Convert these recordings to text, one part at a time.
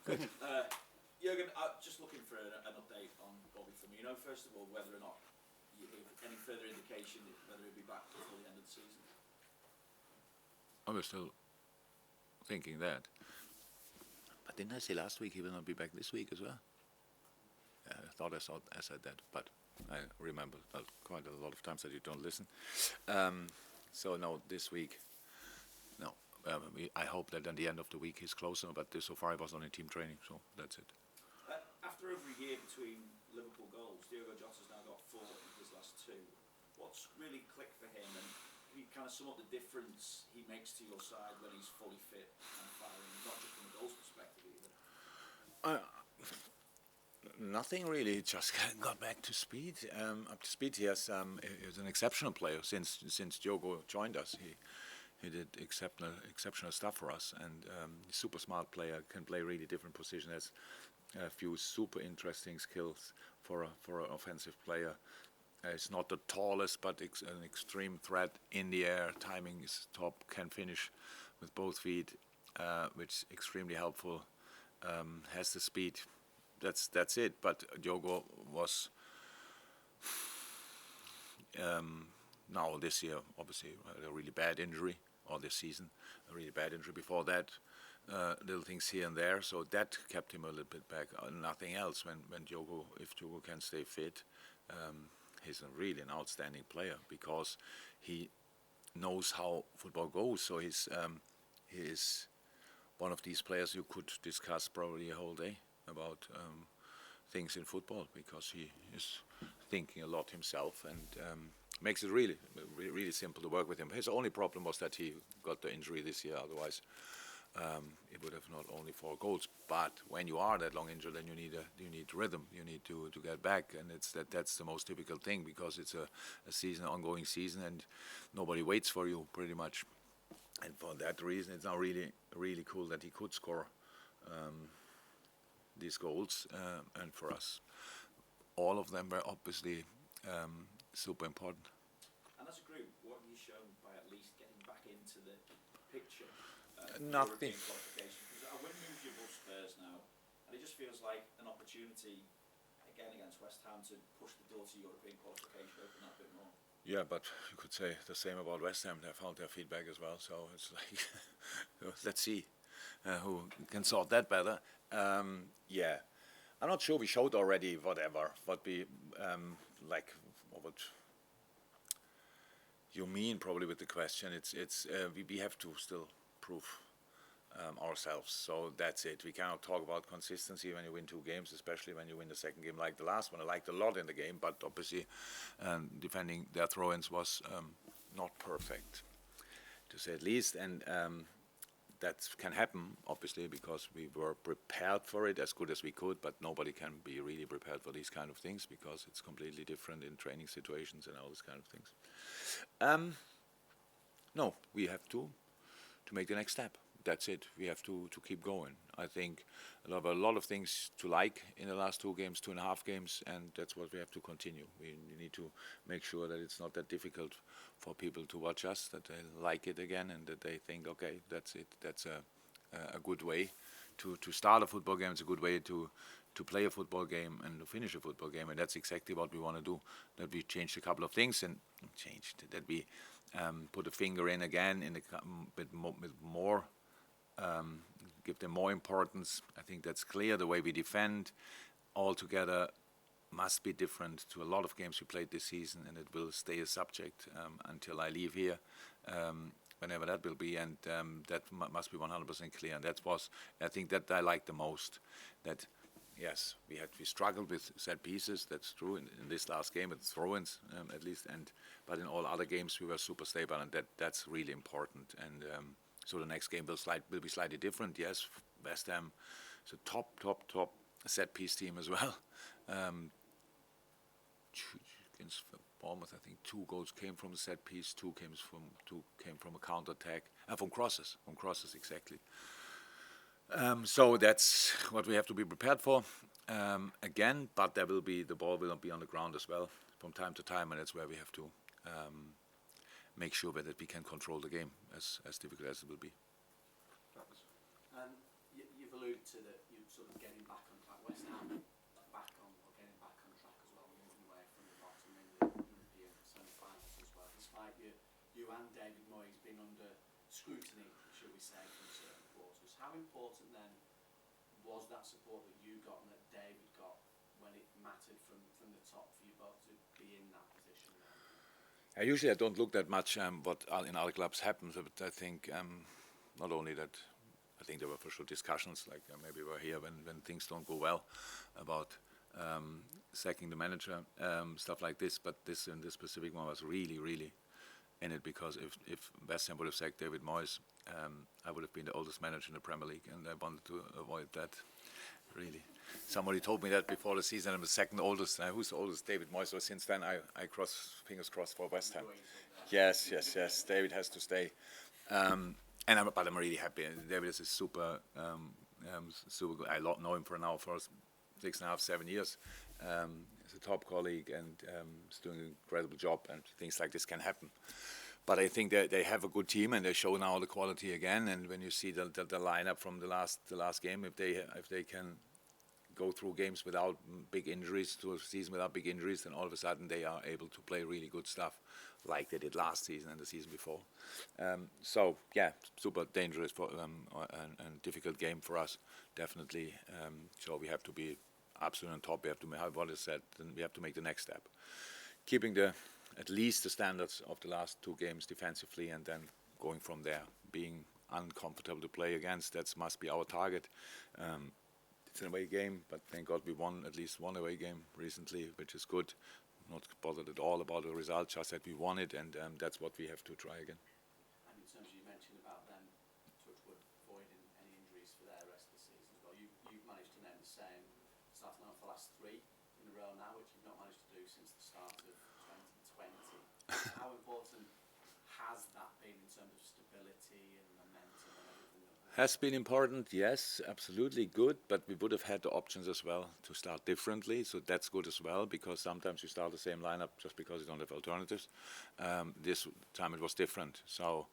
Jurgen, just looking for an update on Bobby Firmino. First of all, whether or not you have any further indication whether he'll be back before the end of the season. I was still thinking that. But didn't I say last week he will not be back this week as well? Yeah, I thought I said that, but I remember quite a lot of times that you don't listen. So no, this week, no. I hope that at the end of the week he's closer, but so far he was only team training, so that's it. After over a year between Liverpool goals, Diogo Jota's now got 4 in his last 2. What's really clicked for him, and can you kind of sum up the difference he makes to your side when he's fully fit and firing, not just from a goals perspective either? Nothing really. Just got back to speed. Up to speed. He is an exceptional player since Diogo joined us. He did exceptional stuff for us, and super smart player, can play really different positions. Has a few super interesting skills for an offensive player. He's not the tallest, but an extreme threat in the air. Timing is top. Can finish with both feet, which is extremely helpful. Has the speed. That's it. But Diogo was now this year obviously a really bad injury, or this season a really bad injury. Before that, little things here and there. So that kept him a little bit back. Nothing else. If Diogo can stay fit, he's really an outstanding player because he knows how football goes. So he is one of these players you could discuss probably a whole day about things in football, because he is thinking a lot himself, and makes it really simple to work with him. His only problem was that he got the injury this year. Otherwise, it would have not only 4 goals. But when you are that long injured, then you need rhythm. You need to get back, and that's the most difficult thing, because it's a ongoing season, and nobody waits for you pretty much. And for that reason, it's now really cool that he could score these goals, and for us, all of them were obviously super important. And as a group, what have you shown by at least getting back into the picture? Nothing. Because a win moves you above Spurs now, and it just feels like an opportunity again against West Ham to push the door to European qualification, open that a bit more. Yeah, but you could say the same about West Ham. They found their feedback as well, so it's like let's see who can sort that better. Yeah, I'm not sure we showed already what we like. What you mean probably with the question? We have to still prove ourselves. So that's it. We cannot talk about consistency when you win 2 games, especially when you win the second game like the last one. I liked a lot in the game, but obviously defending their throw-ins was not perfect, to say at least. And that can happen, obviously, because we were prepared for it as good as we could, but nobody can be really prepared for these kind of things, because it's completely different in training situations and all these kind of things. No, we have to make the next step. That's it. We have to keep going. I think a lot of things to like in the last 2.5 games, and that's what we have to continue. We need to make sure that it's not that difficult for people to watch us, that they like it again, and that they think, okay, that's it. That's a good way to start a football game. It's a good way to play a football game and to finish a football game, and that's exactly what we want to do. That we changed a couple of things, and that we put a finger in again in with more. Give them more importance. I think that's clear. The way we defend altogether must be different to a lot of games we played this season, and it will stay a subject until I leave here, whenever that will be, and that must be 100% clear. And I think that I like the most. That yes, we struggled with set pieces. That's true in this last game with throw-ins at least, but in all other games we were super stable, and that's really important. And so the next game will be slightly different. Yes, West Ham is a top set piece team as well. Against Bournemouth, I think 2 goals came from a set piece, 2 came from a counter attack, from crosses exactly. So that's what we have to be prepared for again. But the ball will be on the ground as well from time to time, and that's where we have to make sure that we can control the game, as difficult as it will be. You've alluded to that you're sort of getting back on track. West Ham back on or getting back on track as well, moving away from the bottom in the European semi-finals as well. Despite you and David Moyes being under scrutiny, shall we say, from certain quarters. How important then was that support that you got and that David got when it mattered from the top for you both to be in that position now? Usually I don't look that much what in other clubs happens, but I think not only that, I think there were for sure discussions, like maybe we're here when things don't go well, about sacking the manager, stuff like this. But this in this specific one was really, really in it, because if West Ham would have sacked David Moyes, I would have been the oldest manager in the Premier League, and I wanted to avoid that. Really, somebody told me that before the season. I'm the second oldest. Who's the oldest? David Moyes. So since then, I fingers crossed for West Ham. Yes. David has to stay. But I'm really happy. David is a super good. I know him for now for 6.5, 7 years. He's a top colleague and he's doing an incredible job. And things like this can happen. But I think that they have a good team and they show now the quality again. And when you see the lineup from the last game, if they can go through games without big injuries, to a season without big injuries, then all of a sudden they are able to play really good stuff, like they did last season and the season before. So yeah, super dangerous for and difficult game for us, definitely. So we have to be absolutely on top. We have to make what is said. Then we have to make the next step, keeping at least the standards of the last two games defensively, and then going from there. Being uncomfortable to play against, that must be our target. It's an away game, but thank God we won at least one away game recently, which is good. Not bothered at all about the result, just that we won it, and that's what we have to try again. And in terms of, you mentioned about them, touchwood, avoiding any injuries for their rest of the season as well. You've managed to name the same, starting on for the last 3 in a row now, which you've not managed to do since the start of 2020. How important has that been in terms of stability and momentum and everything? Has been important, yes, absolutely good, but we would have had the options as well to start differently, so that's good as well, because sometimes you start the same lineup just because you don't have alternatives. This time it was different, so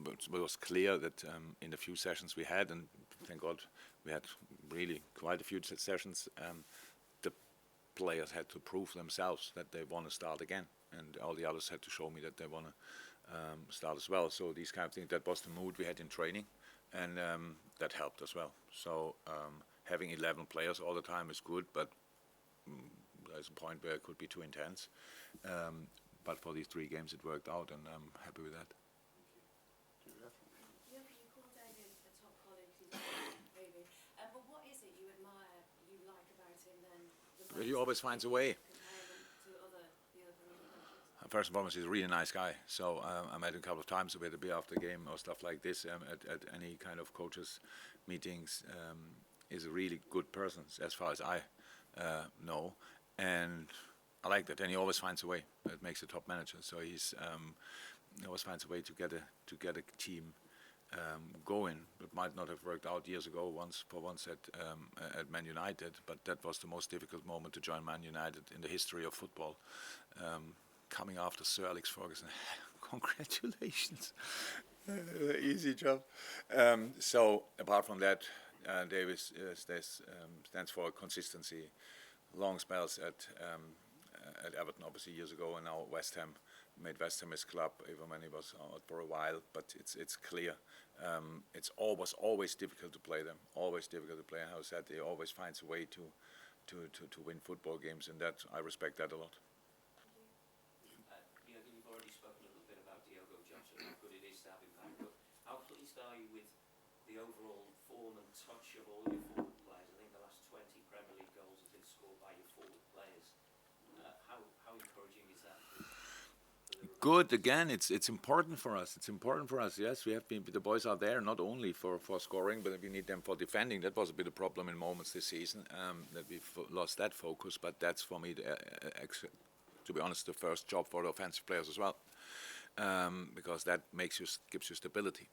it was clear that in the few sessions we had, and thank God we had really quite a few sessions, the players had to prove themselves that they want to start again, and all the others had to show me that they want to start as well. So these kind of things, that was the mood we had in training. And that helped as well. So having 11 players all the time is good, but there's a point where it could be too intense. But for these 3 games it worked out, and I'm happy with that. You call David a top colleague, maybe. But what is it you admire, you like about him then? Well, he always finds a way. First and foremost, he's a really nice guy. So I met him a couple of times. We had a beer after the game or stuff like this at any kind of coaches' meetings. He's a really good person, as far as I know, and I like that. And he always finds a way. That makes a top manager. So he always finds a way to get a team going. It might not have worked out years ago. Once at Man United, but that was the most difficult moment to join Man United in the history of football. Coming after Sir Alex Ferguson, congratulations, easy job. So apart from that, Davis stands for consistency. Long spells at Everton, obviously years ago, and now West Ham. Made West Ham his club, even when he was out for a while. But it's clear. It's always difficult to play them. Always difficult to play. And how said, he always finds a way to win football games, and that I respect that a lot. How pleased are you with the overall form and touch of all your forward players? I think the last 20 Premier League goals have been scored by your forward players. How encouraging is that? Good. Again, it's important for us. It's important for us. Yes, we have been. The boys are there not only for scoring, but we need them for defending. That was a bit of a problem in moments this season, that we've lost that focus. But that's for me, to be honest, the first job for the offensive players as well. Because that gives you stability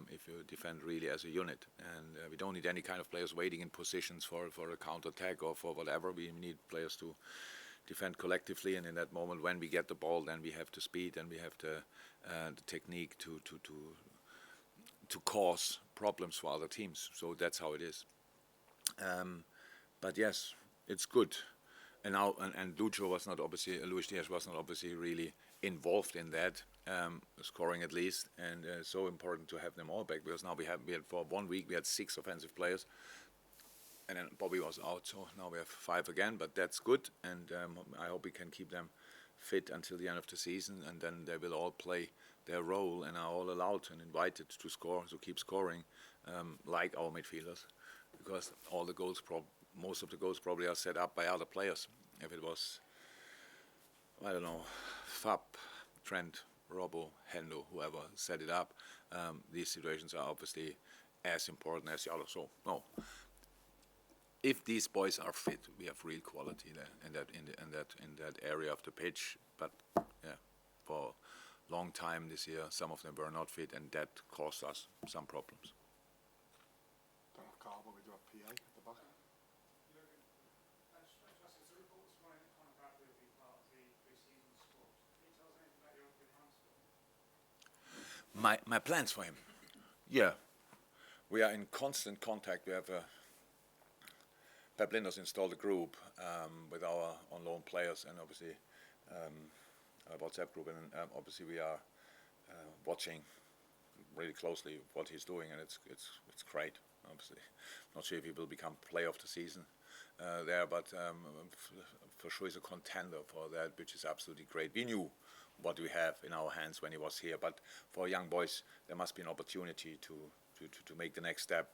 if you defend really as a unit, and we don't need any kind of players waiting in positions for a counter-attack or for whatever. We need players to defend collectively, and in that moment when we get the ball, then we have the speed and we have the technique to cause problems for other teams. So that's how it is. But yes, it's good. And now, and Lucho was not obviously, Luis Diaz was not obviously really involved in that, scoring at least. And so important to have them all back, because now we had for 1 week we had 6 offensive players, and then Bobby was out, so now we have 5 again. But that's good, and I hope we can keep them fit until the end of the season, and then they will all play their role and are all allowed and invited to score, to keep scoring, like our midfielders, because all the goals, most of the goals probably are set up by other players. If it was, I don't know, Fab, Trent, Robbo, Hendo, whoever set it up, these situations are obviously as important as the others. So no, if these boys are fit, we have real quality there in that area of the pitch. But yeah, for a long time this year, some of them were not fit, and that caused us some problems. Don't have Carl, but we do have PA at the back. Jurgen, there's a report this morning that Konate will be part of the pre-season squad. Can you tell us anything about your opening hands for him? My plans for him, yeah, we are in constant contact. We have Pep Linders installed a group with our on-loan players, and obviously a WhatsApp group, and obviously we are watching really closely what he's doing, and it's great. Obviously, not sure if he will become player of the season there, but for sure he's a contender for that, which is absolutely great. We knew what we have in our hands when he was here, but for young boys there must be an opportunity to make the next step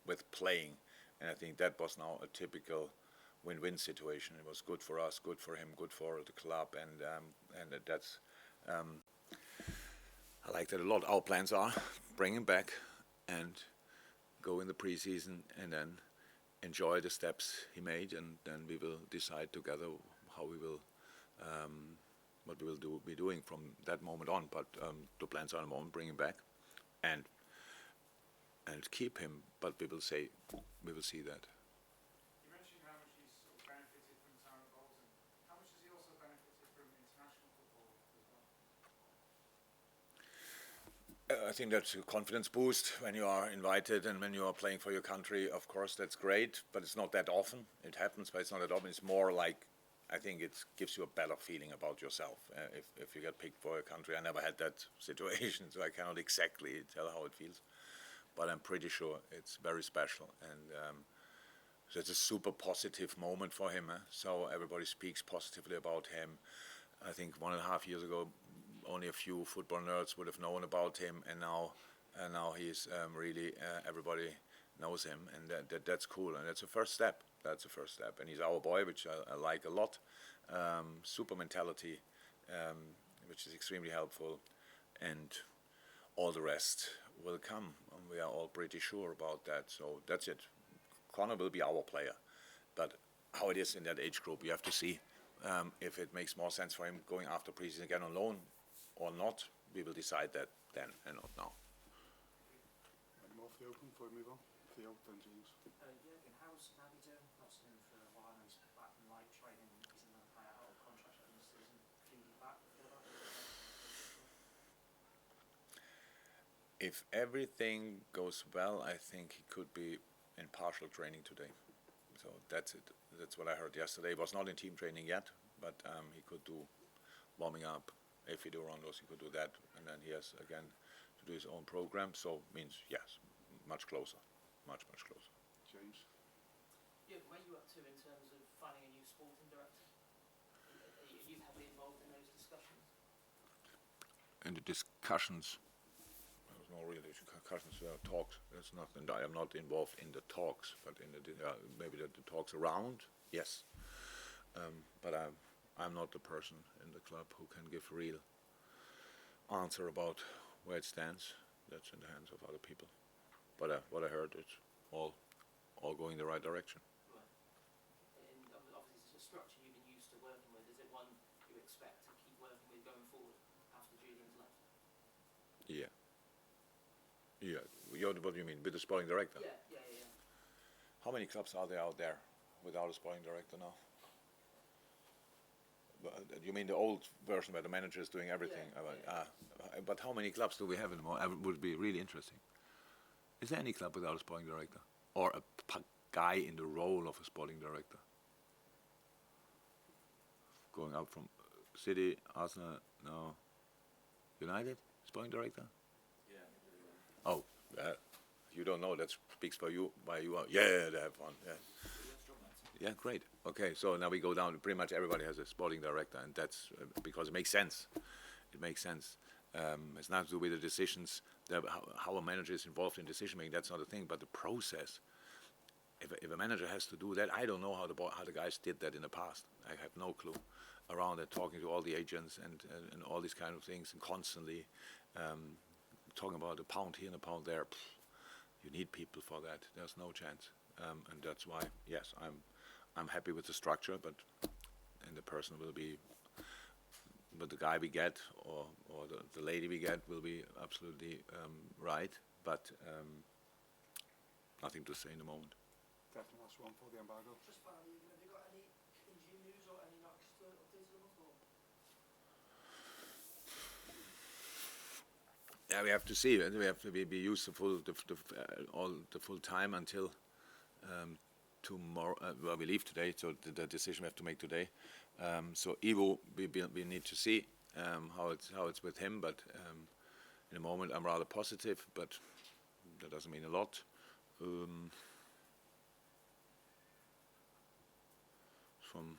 with playing, and I think that was now a typical win-win situation. It was good for us, good for him, good for the club, and that's I like that a lot. Our plans are bring him back and go in the pre-season, and then enjoy the steps he made, and then we will decide together how we will what we will be doing from that moment on. But the plans are at the moment bring him back and keep him, but we will see that. You mentioned how much he's sort of benefited from time at Bolton. How much has he also benefited from international football as well? I think that's a confidence boost when you are invited and when you are playing for your country. Of course, that's great, but it's not that often. It happens, but it's not that often. It's more like, I think it gives you a better feeling about yourself if you get picked for a country. I never had that situation, so I cannot exactly tell how it feels. But I'm pretty sure it's very special, and so it's a super positive moment for him. So everybody speaks positively about him. I think 1.5 years ago, only a few football nerds would have known about him, and now he's really everybody knows him, and that's cool, and that's the first step. That's the first step, and he's our boy, which I like a lot. Super mentality, which is extremely helpful, and all the rest will come, and we are all pretty sure about that. So that's it. Connor will be our player, but how it is in that age group, we have to see if it makes more sense for him going after preseason again on loan or not. We will decide that then, and not now. Any more for the open before we move on? Theo, then James. Jurgen, how's Naby doing? Not seen him for a while. He's back from light training. He's in a out of contract at the season. Feeding back. If everything goes well, I think he could be in partial training today. So that's it. That's what I heard yesterday. He was not in team training yet, but he could do warming up. If he do rondos, he could do that, and then he has again to do his own program. So means yes, much closer, much closer. James. Yeah, where are you up to in terms of finding a new sporting director? Are you heavily involved in those discussions? In the discussions, there's no real discussions. Talks. There's nothing. I am not involved in the talks, but in the maybe the talks around. Yes, but I'm not the person in the club who can give real answer about where it stands. That's in the hands of other people. But what I heard, it's all going in the right direction. Right. And obviously it's a structure you've been used to working with. Is it one you expect to keep working with going forward after Julian's left? Yeah. What do you mean, with the sporting director? Yeah. How many clubs are there out there without a sporting director now? You mean the old version where the manager is doing everything? Yeah. But how many clubs do we have anymore? It would be really interesting. Is there any club without a sporting director? or a guy in the role of a sporting director? Going up from City, Arsenal, no, United, sporting director? Yeah. Oh, you don't know, that speaks for you, why you are, yeah, they have one, yeah. Yeah, great. Okay, so now we go down. Pretty much everybody has a sporting director, and that's because it makes sense. It makes sense. It's not to do with the decisions, how a manager is involved in decision making. That's not a thing, but the process. If a manager has to do that, I don't know how the guys did that in the past. I have no clue. Around it, talking to all the agents and all these kind of things, and constantly talking about a pound here and a pound there. You need people for that. There's no chance, and that's why, yes, I'm happy with the structure, and the person will be, but the guy we get or the lady we get will be absolutely right, but nothing to say in the moment. Definitely last one for the embargo. Just finally, have you got any injury news or any knocks to update us on? Yeah, we have to see. We have to be used to all the full time until tomorrow. Well, we leave today, so the decision we have to make today. So Ivo, we need to see how it's with him. But in the moment, I'm rather positive, but that doesn't mean a lot. From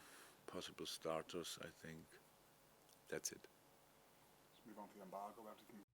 possible starters, I think that's it. Let's move on to the embargo. Everything